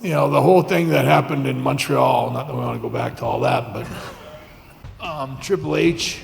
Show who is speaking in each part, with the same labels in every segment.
Speaker 1: You know, the whole thing that happened in Montreal, not that we want to go back to all that, but Triple H,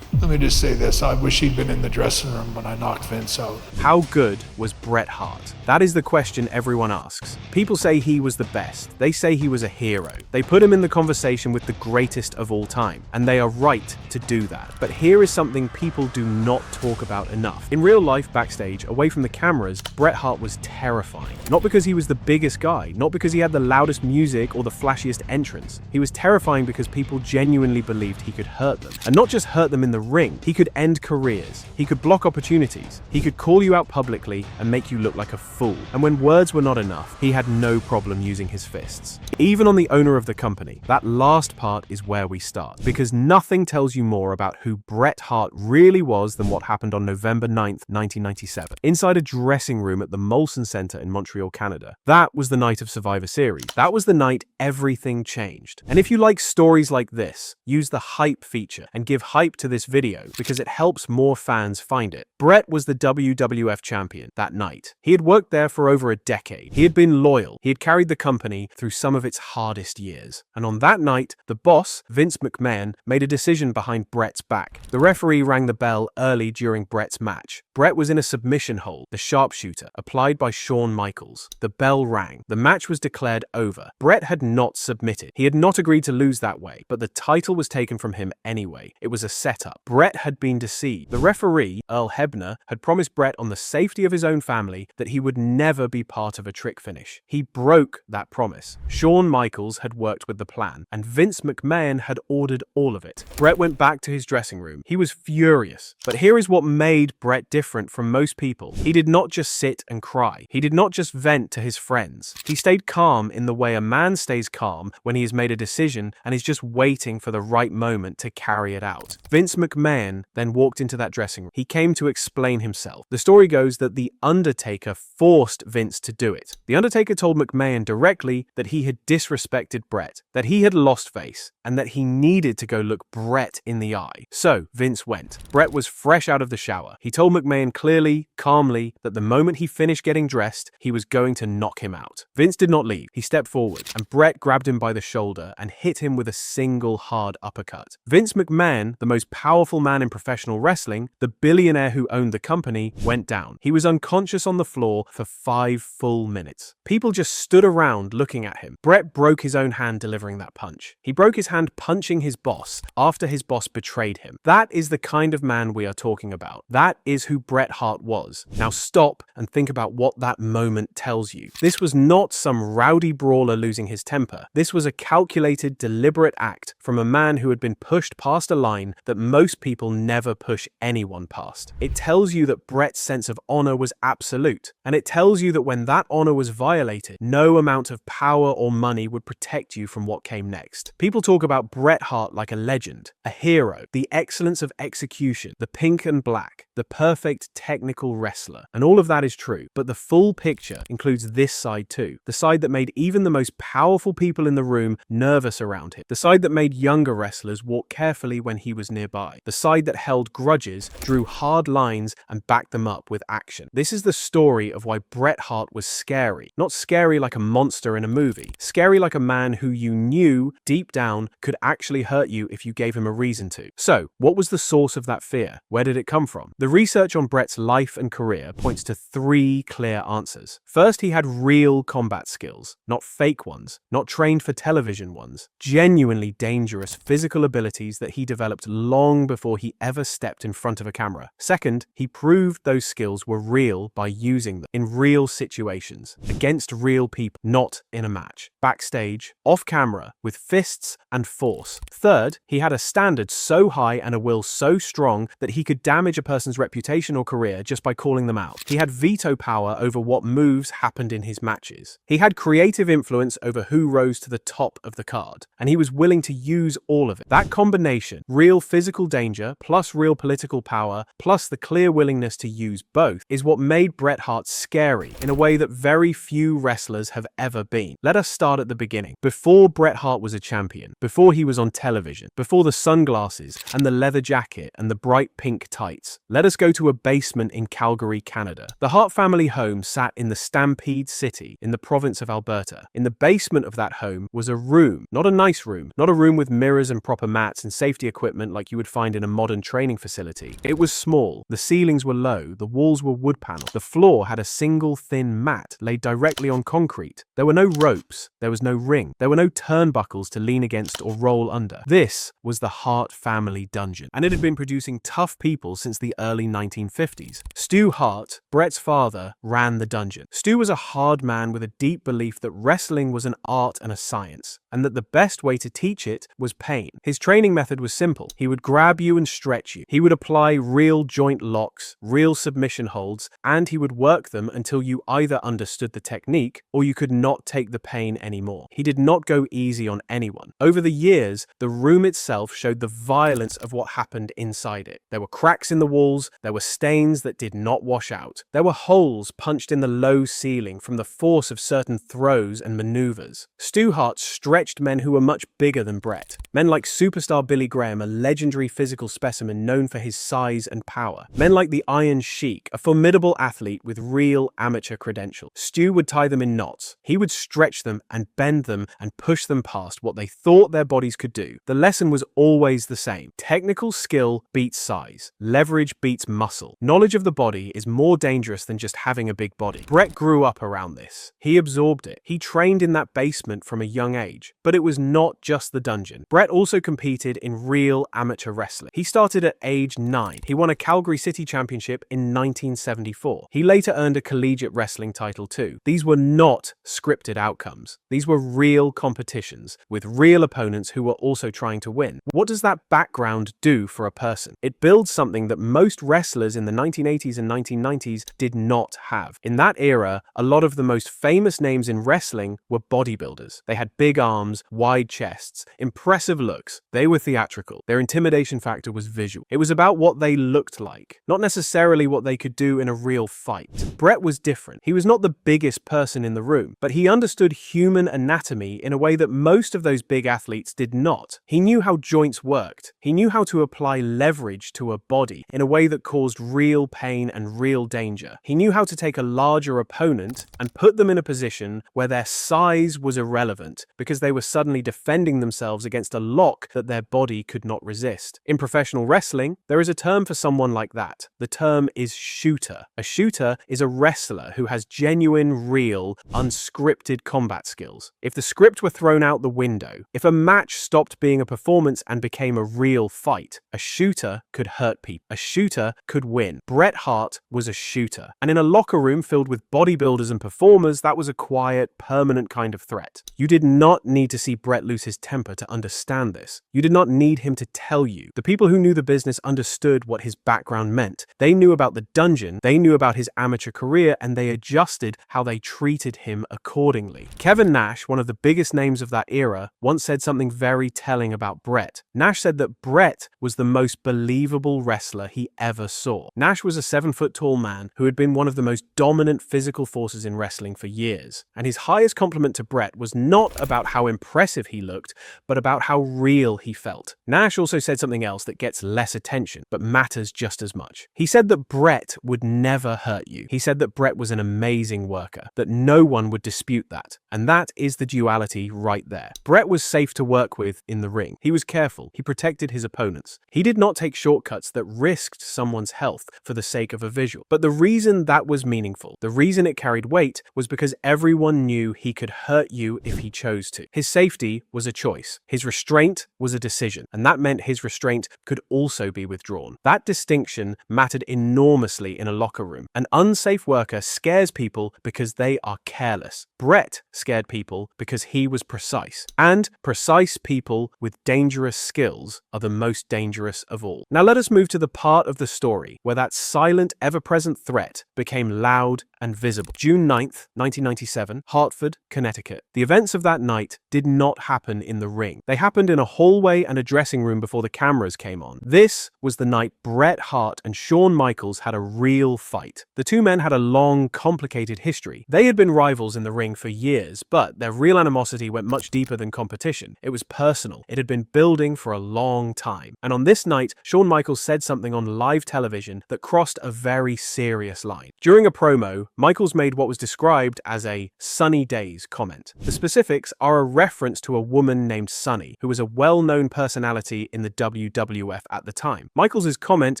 Speaker 1: let me just say this, I wish he'd been in the dressing room when I knocked Vince out.
Speaker 2: How good was Bret Hart? That is the question everyone asks. People say he was the best. They say he was a hero. They put him in the conversation with the greatest of all time, and they are right to do that. But here is something people do not talk about enough. In real life, backstage, away from the cameras, Bret Hart was terrifying. Not because he was the biggest guy, not because he had the loudest music or the flashiest entrance. He was terrifying because people genuinely believed he could hurt them. And not just hurt them in the ring, he could end careers. He could block opportunities. He could call you out publicly and make you look like a fool. And when words were not enough, he had no problem using his fists. Even on the owner of the company, that last part is where we start. Because nothing tells you more about who Bret Hart really was than what happened on November 9th, 1997. Inside a dressing room at the Molson Center in Montreal, Canada. That was the night of Survivor Series. That was the night everything changed. And if you like stories like this, use the hype feature and give hype to this video because it helps more fans find it. Bret was the WWF champion that night. He had worked there for over a decade. He had been loyal. He had carried the company through some of its hardest years. And on that night, the boss, Vince McMahon, made a decision behind Bret's back. The referee rang the bell early during Bret's match. Bret was in a submission hold, the sharpshooter, applied by Shawn Michaels. The bell rang. The match was declared over. Bret had not submitted. He had not agreed to lose that way, but the title was taken from him anyway. It was a setup. Bret had been deceived. The referee, Earl Hebner, had promised Bret on the safety of his own family that he would never be part of a trick finish. He broke that promise. Shawn Michaels had worked with the plan, and Vince McMahon had ordered all of it. Bret went back to his dressing room. He was furious. But here is what made Bret different from most people. He did not just sit and cry. He did not just vent to his friends. He stayed calm in the way a man stays calm when he has made a decision and is just waiting for the right moment to carry it out. Vince McMahon then walked into that dressing room. He came to explain himself. The story goes that The Undertaker forced Vince to do it. The Undertaker told McMahon directly that he had disrespected Bret, that he had lost face, and that he needed to go look Bret in the eye. So Vince went. Bret was fresh out of the shower. He told McMahon clearly, calmly, that the moment he finished getting dressed, he was going to knock him out. Vince did not leave. He stepped forward, and Bret grabbed him by the shoulder and hit him with a single hard uppercut. Vince McMahon, the most powerful man in professional wrestling, the billionaire who owned the company, went down. He was unconscious on the floor for 5 full minutes. People just stood around looking at him. Bret broke his own hand delivering that punch. He broke his hand punching his boss after his boss betrayed him. That is the kind of man we are talking about. That is who Bret Hart was. Now stop and think about what that moment tells you. This was not some rowdy brawler losing his temper. This was a calculated, deliberate act from a man who had been pushed past a line that most people never push anyone past. It tells you that Bret's sense of honor was absolute, and it tells you that when that honor was violated, no amount of power or money would protect you from what came next. People talk about Bret Hart like a legend, a hero, the excellence of execution, the pink and black, the perfect technical wrestler. And all of that is true, but the full picture includes this side too. The side that made even the most powerful people in the room nervous around him. The side that made younger wrestlers walk carefully when he was nearby. The side that held grudges, drew hard lines, and backed them up with action. This is the story of why Bret Hart was scary. Not scary like a monster in a movie. Scary like a man who you knew deep down could actually hurt you if you gave him a reason to. So, what was the source of that fear? Where did it come from? The research on Bret's life and career points to 3 clear answers. First, he had real combat skills, not fake ones, not trained for television ones. Genuinely dangerous physical abilities that he developed long before he ever stepped in front of a camera. Second, he proved those skills were real by using them in real situations, against real people, not in a match. Backstage, off camera, with fists and force. Third, he had a standard so high and a will so strong that he could damage a person's reputation or career just by calling them out. He had veto power over what moves happened in his matches. He had creative influence over who rose to the top of the card, and he was willing to use all of it. That combination, real physical danger, plus real political power, plus the clear willingness to use both, is what made Bret Hart scary in a way that very few wrestlers have ever been. Let us start at the beginning. Before Bret Hart was a champion, before he was on television, before the sunglasses and the leather jacket and the bright pink tights, let us go to a basement in Calgary, Canada. The Hart family home sat in the Stampede City in the province of Alberta. In the basement of that home was a room, not a nice room, not a room with mirrors and proper mats and safety equipment like you would find in a modern training facility. It was small, the ceilings were low, the walls were wood paneled, the floor had a single thin mat laid directly on concrete. There were no ropes, there was no ring, there were no turnbuckles to lean against or roll under. This was the Hart family dungeon, and it had been producing tough people since the early 1950s. Stu Hart, Bret's father, ran the dungeon. Stu was a hard man with a deep belief that wrestling was an art and a science, and that the best way to teach it was pain. His training method was simple. He would grab you and stretch you. He would apply real joint locks, real submission holds, and he would work them until you either understood the technique or you could not take the pain anymore. He did not go easy on anyone. Over the years, the room itself showed the violence of what happened inside it. There were cracks in the walls, there were stains that did not wash out. There were holes punched in the low ceiling from the force of certain throws and maneuvers. Stu Hart stretched men who were much bigger than Bret. Men like superstar Billy Graham, a legendary physical specimen known for his size and power. Men like the Iron Sheik, a formidable athlete with real amateur credentials. Stu would tie them in knots. He would stretch them and bend them and push them past what they thought their bodies could do. The lesson was always the same. Technical skill beats size. Leverage beats muscle. Knowledge of the body is more dangerous than just having a big body. Bret grew up around this. He absorbed it. He trained in that basement from a young age. But it was not just the dungeon. Bret also competed in real amateur wrestling. He started at age 9. He won a Calgary City Championship in 1974. He later earned a collegiate wrestling title too. These were not scripted outcomes. These were real competitions with real opponents who were also trying to win. What does that background do for a person? It builds something that most wrestlers in the 1980s and 1990s did not have. In that era, a lot of the most famous names in wrestling were bodybuilders. They had big arms, wide chests, impressive looks. They were theatrical. Their intimidation factor was visual. It was about what they looked like, not necessarily what they could do in a real fight. Bret was different. He was not the biggest person in the room, but he understood human anatomy in a way that most of those big athletes did not. He knew how joints worked. He knew how to apply leverage to a body in a way that caused real pain and real danger. He knew how to take a larger opponent and put them in a position where their size was irrelevant because they were suddenly defending themselves against a lock that their body could not resist. In professional wrestling, there is a term for someone like that. The term is shooter. A shooter is a wrestler who has genuine, real, unscripted combat skills. If the script were thrown out the window, if a match stopped being a performance and became a real fight, a shooter could hurt people. A shooter could win. Bret Hart was a shooter. And in a locker room filled with bodybuilders and performers, that was a quiet, permanent kind of threat. You did not need to see Bret lose his temper to understand this. You did not need him to tell you. The people who knew the business understood what his background meant. They knew about the dungeon, they knew about his amateur career, and they adjusted how they treated him accordingly. Kevin Nash, one of the biggest names of that era, once said something very telling about Bret. Nash said that Bret was the most believable wrestler he ever saw. Nash was a 7-foot-tall man who had been one of the most dominant physical forces in wrestling for years. And his highest compliment to Bret was not about how impressive he looked, but about how real he felt. Nash also said something else that gets less attention, but matters just as much. He said that Bret would never hurt you. He said that Bret was an amazing worker, that no one would dispute that. And that is the duality right there. Bret was safe to work with in the ring. He was careful. He protected his opponents. He did not take shortcuts that risked someone's health for the sake of a visual. But the reason that was meaningful, the reason it carried weight, was because everyone knew he could hurt you if he chose to. His safety was a choice. His restraint was a decision. And that meant his restraint could also be withdrawn. That distinction mattered enormously in a locker room. An unsafe worker scares people because they are careless. Bret scared people because he was precise. And precise people with dangerous skills are the most dangerous of all. Now let us move to the part of the story where that silent, ever-present threat became loud and visible. June 9th, 1997, Hartford, Connecticut. The events of that night did not happen in the ring. They happened in a hallway and a dressing room before the cameras came on. This was the night Bret Hart and Shawn Michaels had a real fight. The two men had a long, complicated history. They had been rivals in the ring for years, but their real animosity went much deeper than competition. It was personal. It had been building for a long time. And on this night, Shawn Michaels said something on live television that crossed a very serious line. During a promo, Michaels made what was described as a Sunny Days comment. The specifics are a reference to a woman named Sunny, who was a well-known personality in the WWF at the time. Michaels' comment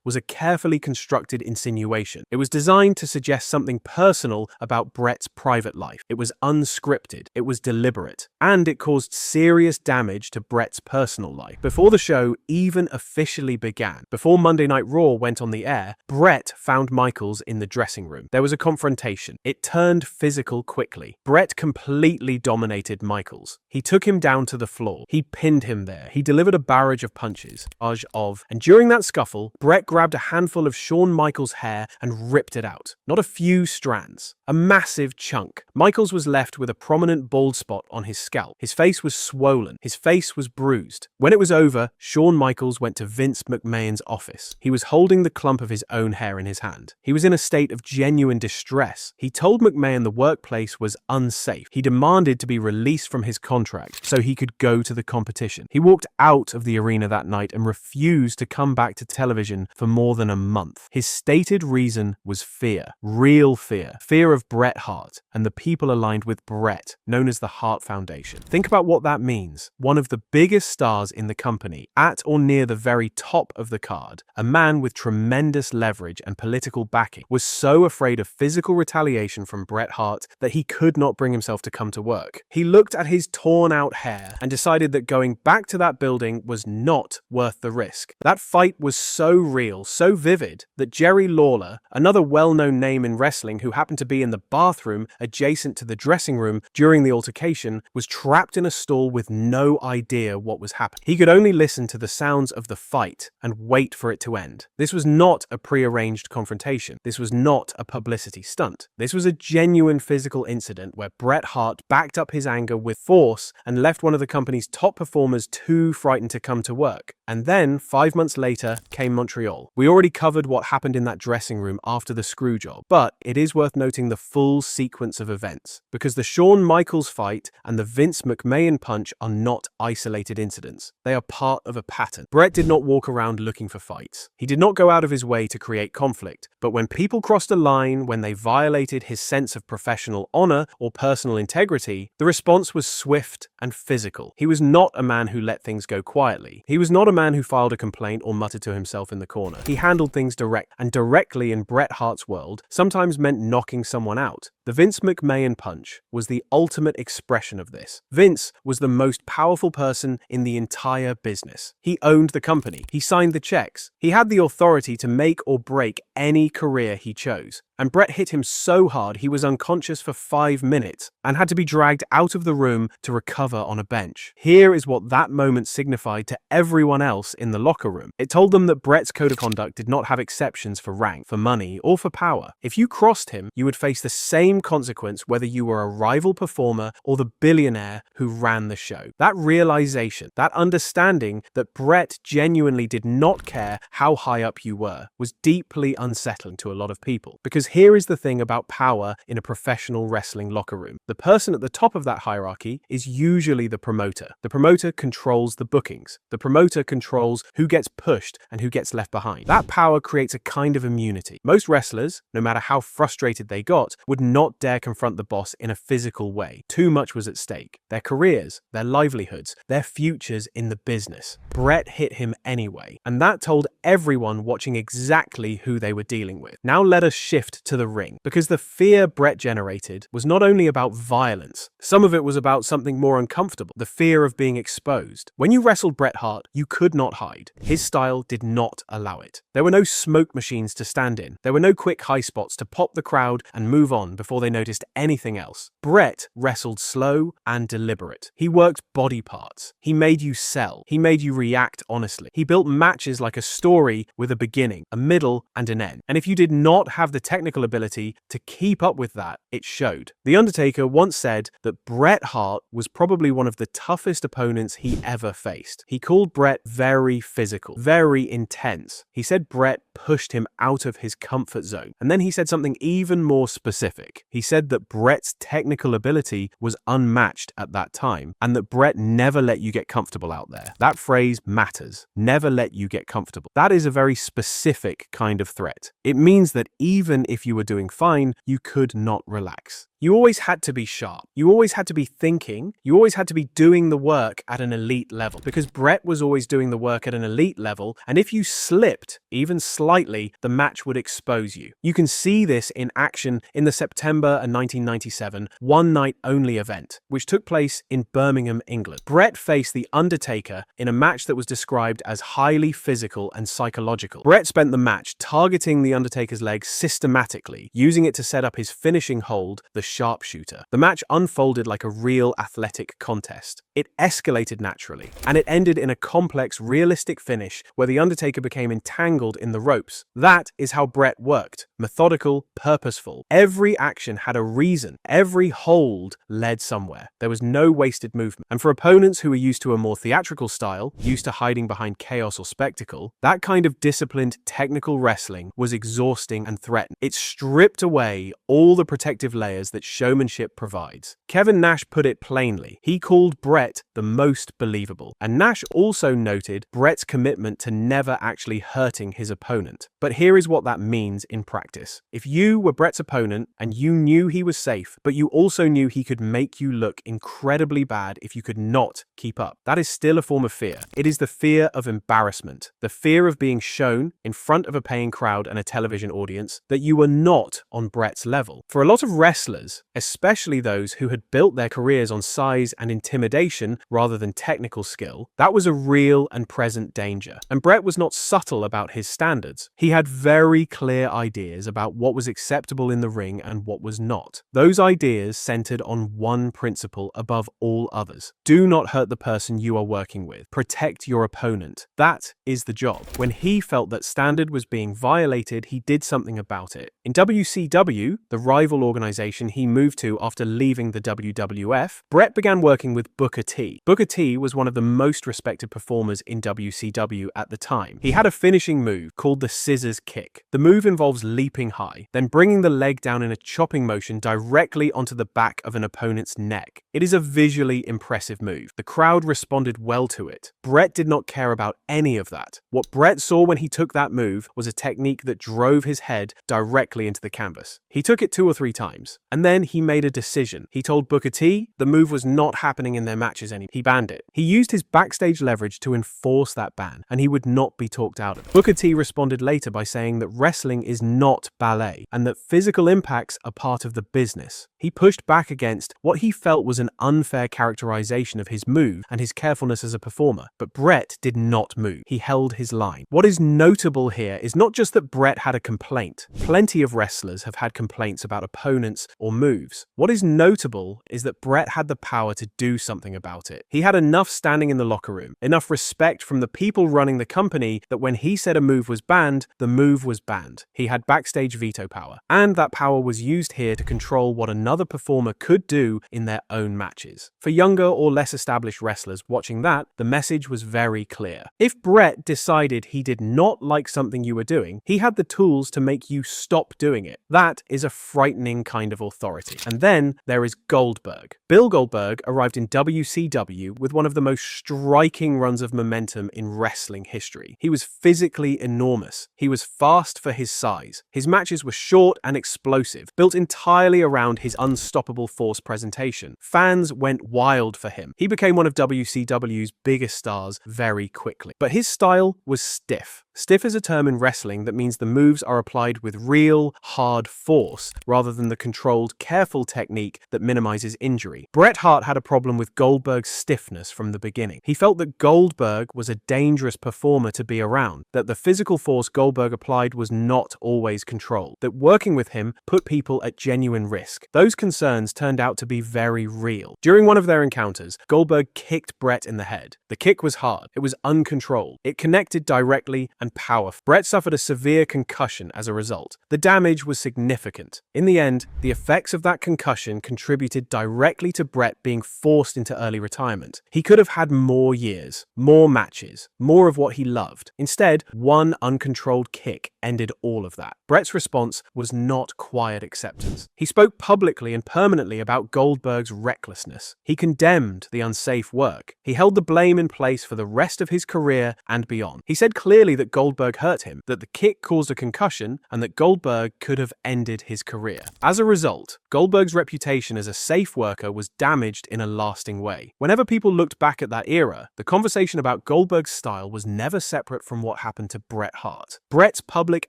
Speaker 2: was a carefully constructed insinuation. It was designed to suggest something personal about Bret's private life. It was unscripted, it was deliberate, and it caused serious damage to Bret's personal life. Before the show even officially began, before Monday Night Raw went on the air, Bret found Michaels in the dressing room. There was a confrontation. It turned physical quickly. Bret completely dominated Michaels. He took him down to the floor. He pinned him there. He delivered a barrage of punches. And during that scuffle, Bret grabbed a handful of Shawn Michaels' hair and ripped it out. Not a few strands. A massive chunk. Michaels was left with a prominent bald spot on his scalp. His face was swollen. His face was bruised. When it was over, Shawn Michaels went to Vince McMahon's office. He was holding the clump of his own hair in his hand. He was in a state of genuine distress. He told McMahon the workplace was unsafe. He demanded to be released from his contract so he could go to the competition. He walked out of the arena that night and refused to come back to television for more than a month. His stated reason was fear. Real fear. Fear of Bret Hart and the people aligned with Bret, known as the Hart Foundation. Think about what that means. One of the biggest stars in the company, at or near the very top of the card, a man with tremendous leverage and political backing, was so afraid of physical retaliation from Bret Hart that he could not bring himself to come to work. He looked at his torn out hair and decided that going back to that building was not worth the risk. That fight was so real, so vivid, that Jerry Lawler, another well-known name in wrestling who happened to be in the bathroom adjacent to the dressing room during the altercation, was trapped in a stall with no idea what was happening. He could only listen to the sounds of the fight and wait for it to end. This was not a prearranged confrontation. This was not a publicity stunt. This was a genuine physical incident where Bret Hart backed up his anger with force and left one of the company's top performers too frightened to come to work. And then, 5 months later, came Montreal. We already covered what happened in that dressing room after the screw job, but it is worth noting the full sequence of events, because the Shawn Michaels fight and the Vince McMahon punch are not isolated incidents. They are part of a pattern. Bret did not walk around looking for fights. He did not go out of his way to create conflict, but when people crossed a line, when they violated his sense of professional honor or personal integrity, the response was swift and physical. He was not a man who let things go quietly. He was not a man who filed a complaint or muttered to himself in the corner. He handled things direct, and directly in Bret Hart's world sometimes meant knocking someone out. The Vince McMahon punch was the ultimate expression of this. Vince was the most powerful person in the entire business. He owned the company. He signed the checks. He had the authority to make or break any career he chose. And Bret hit him so hard he was unconscious for 5 minutes and had to be dragged out of the room to recover on a bench. Here is what that moment signified to everyone else in the locker room. It told them that Bret's code of conduct did not have exceptions for rank, for money, or for power. If you crossed him, you would face the same consequence whether you were a rival performer or the billionaire who ran the show. That realization, that understanding that Bret genuinely did not care how high up you were, was deeply unsettling to a lot of people. Because here is the thing about power in a professional wrestling locker room. The person at the top of that hierarchy is usually the promoter. The promoter controls the bookings. The promoter controls who gets pushed and who gets left behind. That power creates a kind of immunity. Most wrestlers, no matter how frustrated they got, would not dare confront the boss in a physical way. Too much was at stake. Their careers, their livelihoods, their futures in the business. Bret hit him anyway, and that told everyone watching exactly who they were dealing with. Now let us shift to the ring, because the fear Bret generated was not only about violence. Some of it was about something more uncomfortable, the fear of being exposed. When you wrestled Bret Hart, you could not hide. His style did not allow it. There were no smoke machines to stand in. There were no quick high spots to pop the crowd and move on before they noticed anything else. Bret wrestled slow and deliberate. He worked body parts. He made you sell. He made you react honestly. He built matches like a story story with a beginning, a middle, and an end. And if you did not have the technical ability to keep up with that, it showed. The Undertaker once said that Bret Hart was probably one of the toughest opponents he ever faced. He called Bret very physical, very intense. He said Bret pushed him out of his comfort zone. And then he said something even more specific. He said that Bret's technical ability was unmatched at that time, and that Bret never let you get comfortable out there. That phrase matters. Never let you get comfortable. That is a very specific kind of threat. It means that even if you were doing fine, you could not relax. You always had to be sharp. You always had to be thinking. You always had to be doing the work at an elite level, because Bret was always doing the work at an elite level, and if you slipped, even slightly, the match would expose you. You can see this in action in the September 1997 one-night-only event, which took place in Birmingham, England. Bret faced The Undertaker in a match that was described as highly physical and psychological. Bret spent the match targeting The Undertaker's legs systematically, using it to set up his finishing hold, the sharpshooter. The match unfolded like a real athletic contest. It escalated naturally, and it ended in a complex, realistic finish where The Undertaker became entangled in the ropes. That is how Bret worked. Methodical, purposeful. Every action had a reason. Every hold led somewhere. There was no wasted movement. And for opponents who were used to a more theatrical style, used to hiding behind chaos or spectacle, that kind of disciplined, technical wrestling was exhausting and threatening. It stripped away all the protective layers that showmanship provides. Kevin Nash put it plainly. He called Bret the most believable. And Nash also noted Bret's commitment to never actually hurting his opponent. But here is what that means in practice. If you were Bret's opponent and you knew he was safe, but you also knew he could make you look incredibly bad if you could not keep up, that is still a form of fear. It is the fear of embarrassment, the fear of being shown in front of a paying crowd and a television audience that you were not on Bret's level. For a lot of wrestlers, especially those who had built their careers on size and intimidation rather than technical skill, that was a real and present danger. And Bret was not subtle about his standards. He had very clear ideas about what was acceptable in the ring and what was not. Those ideas centered on one principle above all others. Do not hurt the person you are working with. Protect your opponent. That is the job. When he felt that standard was being violated, he did something about it. In WCW, the rival organization he moved to after leaving the WWF, Bret began working with Booker T. Booker T was one of the most respected performers in WCW at the time. He had a finishing move called the scissors kick. The move involves leaping high, then bringing the leg down in a chopping motion directly onto the back of an opponent's neck. It is a visually impressive move. The crowd responded well to it. Bret did not care about any of that. What Bret saw when he took that move was a technique that drove his head directly into the canvas. He took it 2 or 3 times, and then he made a decision. He told Booker T the move was not happening in their matches anymore. He banned it. He used his backstage leverage to enforce that ban, and he would not be talked out of it. Booker T responded later by saying that wrestling is not ballet, and that physical impacts are part of the business. He pushed back against what he felt was an unfair characterization of his move and his carefulness as a performer. But Bret did not move. He held his line. What is notable here is not just that Bret had a complaint. Plenty of wrestlers have had complaints about opponents or moves. What is notable is that Bret had the power to do something about it. He had enough standing in the locker room, enough respect from the people running the company that when he said a move was banned, the move was banned. He had backstage veto power, and that power was used here to control what another performer could do in their own matches. For younger or less established wrestlers watching that, the message was very clear. If Bret decided he did not like something you were doing, he had the tools to make you stop doing it. That is a frightening kind of authority. And then there is Goldberg. Bill Goldberg arrived in WCW with one of the most striking runs of momentum in wrestling history. He was physically enormous. He was fast for his size. His matches were short and explosive, built entirely around his unstoppable force presentation. Fans went wild for him. He became one of WCW's biggest stars very quickly. But his style was stiff. Stiff is a term in wrestling that means the moves are applied with real, hard force rather than the controlled, careful technique that minimizes injury. Bret Hart had a problem with Goldberg's stiffness from the beginning. He felt that Goldberg was a dangerous performer to be around, that the physical force Goldberg applied was not always controlled, that working with him put people at genuine risk. Those concerns turned out to be very real. During one of their encounters, Goldberg kicked Bret in the head. The kick was hard. It was uncontrolled. It connected directly and and powerful. Bret suffered a severe concussion as a result. The damage was significant. In the end, the effects of that concussion contributed directly to Bret being forced into early retirement. He could have had more years, more matches, more of what he loved. Instead, one uncontrolled kick ended all of that. Bret's response was not quiet acceptance. He spoke publicly and permanently about Goldberg's recklessness. He condemned the unsafe work. He held the blame in place for the rest of his career and beyond. He said clearly that Goldberg hurt him, that the kick caused a concussion, and that Goldberg could have ended his career. As a result, Goldberg's reputation as a safe worker was damaged in a lasting way. Whenever people looked back at that era, the conversation about Goldberg's style was never separate from what happened to Bret Hart. Bret's public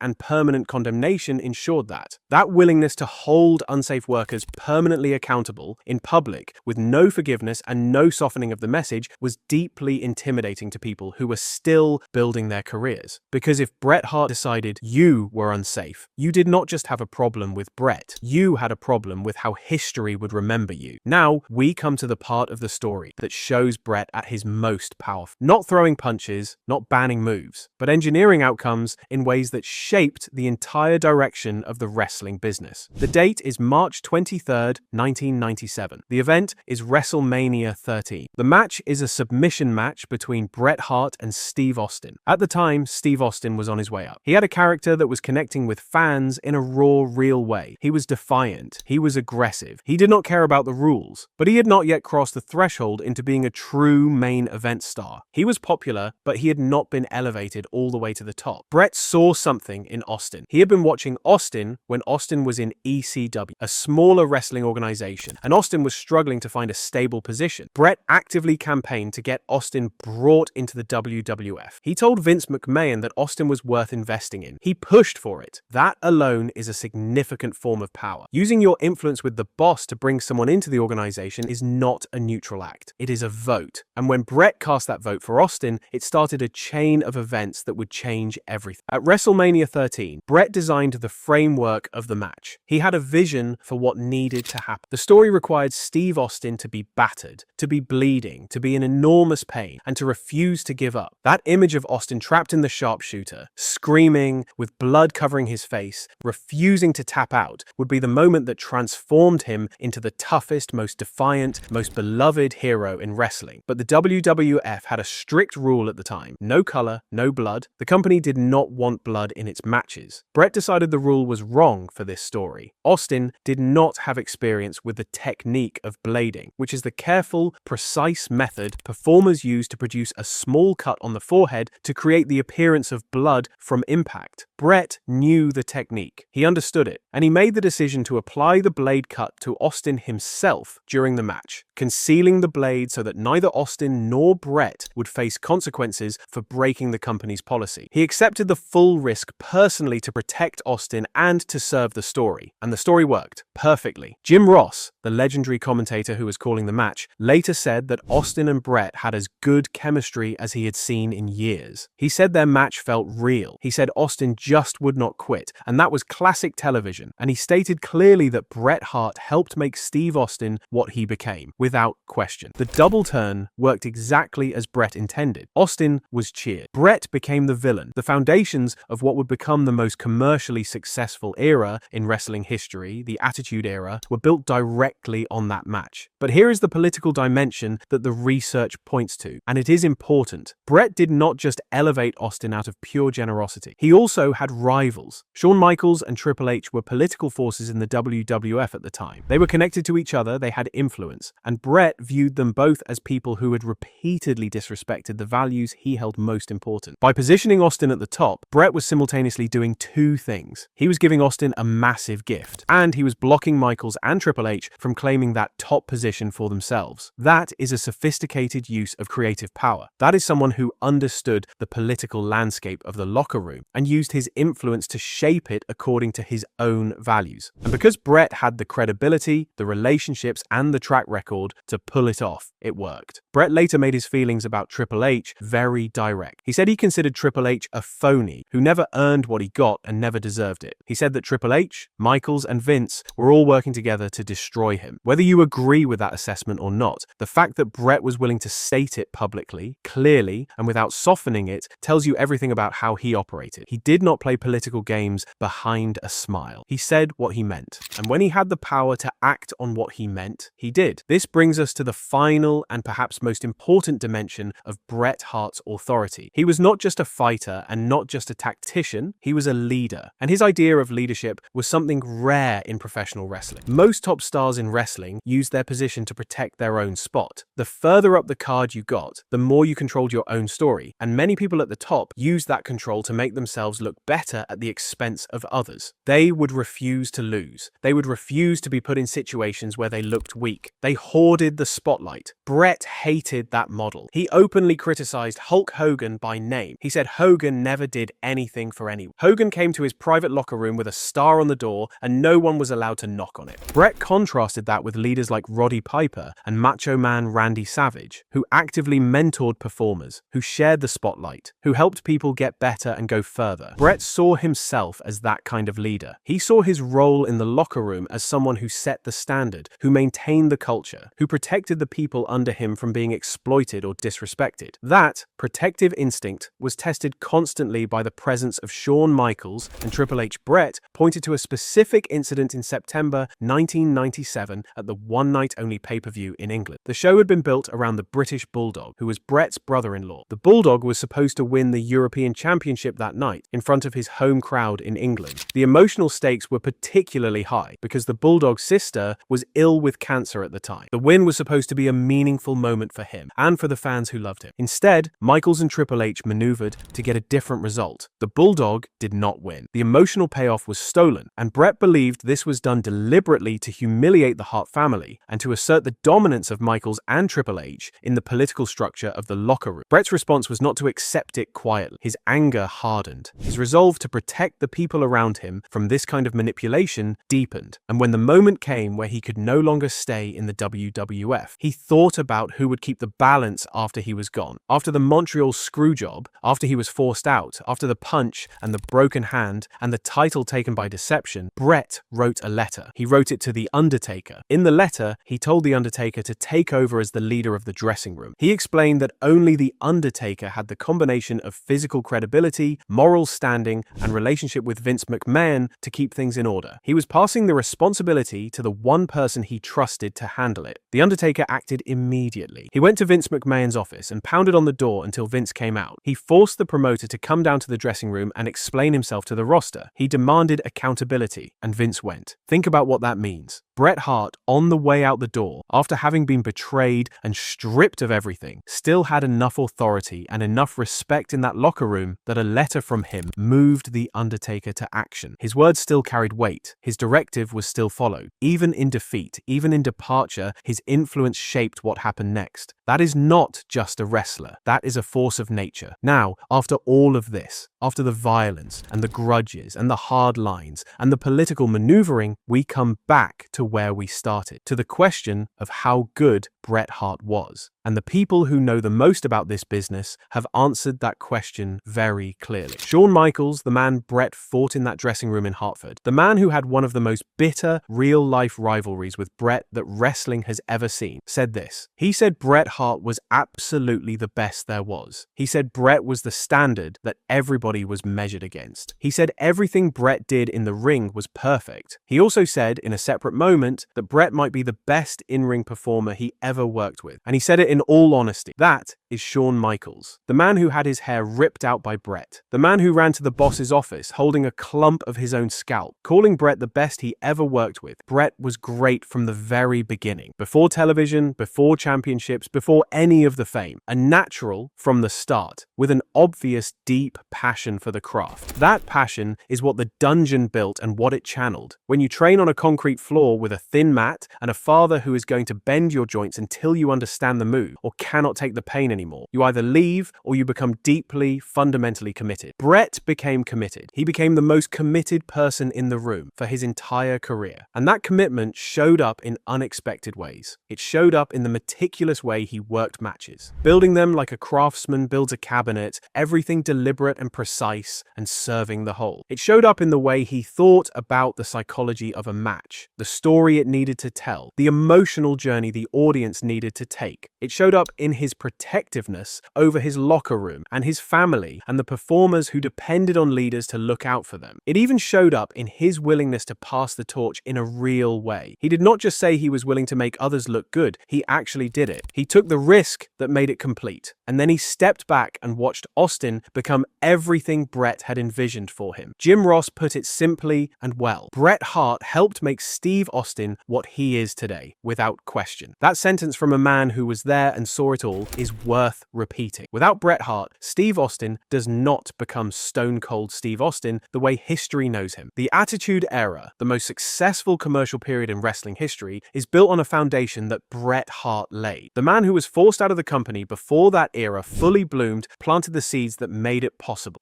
Speaker 2: and permanent condemnation ensured that. That willingness to hold unsafe workers permanently accountable in public with no forgiveness and no softening of the message was deeply intimidating to people who were still building their careers. Because if Bret Hart decided you were unsafe, you did not just have a problem with Bret, you had a problem with how history would remember you. Now, we come to the part of the story that shows Bret at his most powerful. Not throwing punches, not banning moves, but engineering outcomes in ways that shaped the entire direction of the wrestling business. The date is March 23rd, 1997. The event is WrestleMania 13. The match is a submission match between Bret Hart and Steve Austin. At the time, Steve Austin was on his way up. He had a character that was connecting with fans in a raw, real way. He was defiant. He was aggressive. He did not care about the rules, but he had not yet crossed the threshold into being a true main event star. He was popular, but he had not been elevated all the way to the top. Bret saw something in Austin. He had been watching Austin when Austin was in ECW, a smaller wrestling organization, and Austin was struggling to find a stable position. Bret actively campaigned to get Austin brought into the WWF. He told Vince McMahon that Austin was worth investing in. He pushed for it. That alone is a significant form of power. Using your influence with the boss to bring someone into the organization is not a neutral act. It is a vote. And when Bret cast that vote for Austin, it started a chain of events that would change everything. At WrestleMania 13, Bret designed the framework of the match. He had a vision for what needed to happen. The story required Steve Austin to be battered, to be bleeding, to be in enormous pain, and to refuse to give up. That image of Austin trapped in the sharpshooter, screaming, with blood covering his face, refusing to tap out, would be the moment that transformed him into the toughest, most defiant, most beloved hero in wrestling. But the WWF had a strict rule at the time: no color, no blood. The company did not want blood in its matches. Bret decided the rule was wrong for this story. Austin did not have experience with the technique of blading, which is the careful, precise method performers use to produce a small cut on the forehead to create the appearance of blood from impact. Bret knew the technique. He understood it, and he made the decision to apply the blade cut to Austin himself during the match, concealing the blade so that neither Austin nor Bret would face consequences for breaking the company's policy. He accepted the full risk personally to protect Austin and to serve the story, and the story worked perfectly. Jim Ross, the legendary commentator who was calling the match, later said that Austin and Bret had as good chemistry as he had seen in years. He said their match felt real. He said Austin just would not quit, and that was classic television. And he stated clearly that Bret Hart helped make Steve Austin what he became, without question. The double turn worked exactly as Bret intended. Austin was cheered. Bret became the villain. The foundations of what would become the most commercially successful era in wrestling history, the Attitude Era, were built directly on that match. But here is the political dimension that the research points to, and it is important. Bret did not just elevate Austin out of pure generosity. He also had rivals. Shawn Michaels and Triple H were political forces in the WWF at the time. They were connected to each other, they had influence, and Bret viewed them both as people who had repeatedly disrespected the values he held most important. By positioning Austin at the top, Bret was simultaneously doing two things. He was giving Austin a massive gift, and he was blocking Michaels and Triple H from claiming that top position for themselves. That is a sophisticated use of creative power. That is someone who understood the political landscape of the locker room and used his influence to shape it according to his own own values. And because Bret had the credibility, the relationships, and the track record to pull it off, it worked. Bret later made his feelings about Triple H very direct. He said he considered Triple H a phony who never earned what he got and never deserved it. He said that Triple H, Michaels, and Vince were all working together to destroy him. Whether you agree with that assessment or not, the fact that Bret was willing to state it publicly, clearly, and without softening it tells you everything about how he operated. He did not play political games behind a smile. He said what he meant. And when he had the power to act on what he meant, he did. This brings us to the final and perhaps most important dimension of Bret Hart's authority. He was not just a fighter and not just a tactician, he was a leader. And his idea of leadership was something rare in professional wrestling. Most top stars in wrestling used their position to protect their own spot. The further up the card you got, the more you controlled your own story. And many people at the top used that control to make themselves look better at the expense of others. They would refuse to lose. They would refuse to be put in situations where they looked weak. They hoarded the spotlight. Bret hated that model. He openly criticized Hulk Hogan by name. He said Hogan never did anything for anyone. Hogan came to his private locker room with a star on the door and no one was allowed to knock on it. Bret contrasted that with leaders like Roddy Piper and Macho Man Randy Savage, who actively mentored performers, who shared the spotlight, who helped people get better and go further. Bret saw himself as that kind of leader. He saw his role in the locker room as someone who set the standard, who maintained the culture, who protected the people under him from being exploited or disrespected. That protective instinct was tested constantly by the presence of Shawn Michaels, and Triple H. Bret pointed to a specific incident in September 1997 at the one-night-only pay-per-view in England. The show had been built around the British Bulldog, who was Bret's brother-in-law. The Bulldog was supposed to win the European Championship that night in front of his home crowd in England. The emotional stakes were particularly high because the Bulldog's sister was ill with cancer at the time. The win was supposed to be a meaningful moment for him and for the fans who loved him. Instead, Michaels and Triple H maneuvered to get a different result. The Bulldog did not win. The emotional payoff was stolen, and Bret believed this was done deliberately to humiliate the Hart family and to assert the dominance of Michaels and Triple H in the political structure of the locker room. Bret's response was not to accept it quietly. His anger hardened. His resolve to protect the people around him from this kind of manipulation deepened. And when the moment came where he could no longer stay in the WWF, he thought about who would keep the balance after he was gone. After the Montreal screwjob, after he was forced out, after the punch and the broken hand and the title taken by deception, Bret wrote a letter. He wrote it to The Undertaker. In the letter, he told The Undertaker to take over as the leader of the dressing room. He explained that only The Undertaker had the combination of physical credibility, moral standing, and relationship with Vince McMahon to keep things in order. He was passing the responsibility to the one person he trusted to handle it. The Undertaker acted immediately. He went to Vince McMahon's office and pounded on the door until Vince came out. He forced the promoter to come down to the dressing room and explain himself to the roster. He demanded accountability, and Vince went. Think about what that means. Bret Hart, on the way out the door, after having been betrayed and stripped of everything, still had enough authority and enough respect in that locker room that a letter from him moved The Undertaker to action. His words still carried weight. His directive was still followed. Even in defeat, even in departure, his influence shaped what happened next. That is not just a wrestler. That is a force of nature. Now, after all of this, after the violence and the grudges and the hard lines and the political maneuvering, we come back to where we started, to the question of how good Bret Hart was. And the people who know the most about this business have answered that question very clearly. Shawn Michaels, the man Bret fought in that dressing room in Hartford, the man who had one of the most bitter real-life rivalries with Bret that wrestling has ever seen, said this. He said Bret Hart was absolutely the best there was. He said Bret was the standard that everybody was measured against. He said everything Bret did in the ring was perfect. He also said in a separate moment that Bret might be the best in-ring performer he ever worked with. And he said it in all honesty. That is Shawn Michaels, the man who had his hair ripped out by Bret, the man who ran to the boss's office holding a clump of his own scalp, calling Bret the best he ever worked with. Bret was great from the very beginning, before television, before championships, before any of the fame, a natural from the start, with an obvious deep passion for the craft. That passion is what the dungeon built and what it channeled. When you train on a concrete floor with a thin mat and a father who is going to bend your joints until you understand the move or cannot take the pain anymore, anymore. You either leave or you become deeply, fundamentally committed. Bret became committed. He became the most committed person in the room for his entire career. And that commitment showed up in unexpected ways. It showed up in the meticulous way he worked matches, building them like a craftsman builds a cabinet, everything deliberate and precise and serving the whole. It showed up in the way he thought about the psychology of a match, the story it needed to tell, the emotional journey the audience needed to take. It showed up in his protectiveness over his locker room and his family and the performers who depended on leaders to look out for them. It even showed up in his willingness to pass the torch in a real way. He did not just say he was willing to make others look good, he actually did it. He took the risk that made it complete, and then he stepped back and watched Austin become everything Bret had envisioned for him. Jim Ross put it simply and well. Bret Hart helped make Steve Austin what he is today, without question. That sentence from a man who was there and saw it all is worth repeating. Without Bret Hart, Steve Austin does not become Stone Cold Steve Austin the way history knows him. The Attitude Era, the most successful commercial period in wrestling history, is built on a foundation that Bret Hart laid. The man who was forced out of the company before that era fully bloomed planted the seeds that made it possible.